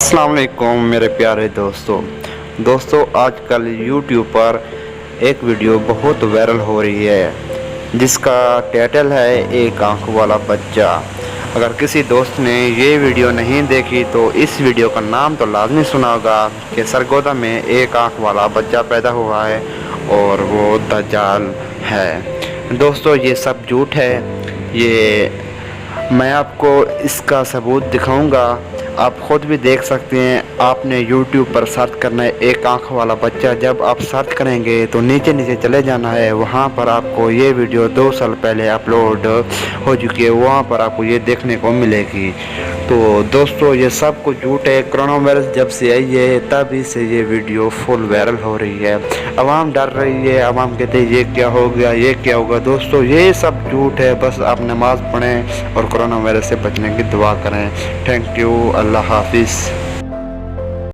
अस्सलाम वालेकुम मेरे प्यारे दोस्तों आज कल यूट्यूब पर एक वीडियो बहुत वायरल हो रही है जिसका टाइटल है एक आंख वाला बच्चा। अगर किसी दोस्त ने ये वीडियो नहीं देखी तो इस वीडियो का नाम तो लाजमी सुना होगा कि सरगोदा में एक आंख वाला बच्चा पैदा हुआ है और वो दज्जाल है। दोस्तों ये सब झूठ है, ये मैं आपको इसका सबूत दिखाऊंगा, आप ख़ुद भी देख सकते हैं। आपने YouTube पर सर्च करना है एक आंख वाला बच्चा। जब आप सर्च करेंगे तो नीचे चले जाना है, वहाँ पर आपको ये वीडियो 2 साल पहले अपलोड हो चुकी है, वहाँ पर आपको ये देखने को मिलेगी। तो दोस्तों ये सब कुछ झूठ है। कोरोना वायरस जब से आई है तभी से ये वीडियो फुल वायरल हो रही है। आवाम डर रही है, आवाम कहते हैं ये क्या हो गया, ये क्या होगा। दोस्तों ये सब झूठ है, बस आप नमाज़ पढ़ें और कोरोना वायरस से बचने की दुआ करें। थैंक यू, अल्लाह हाफिज़।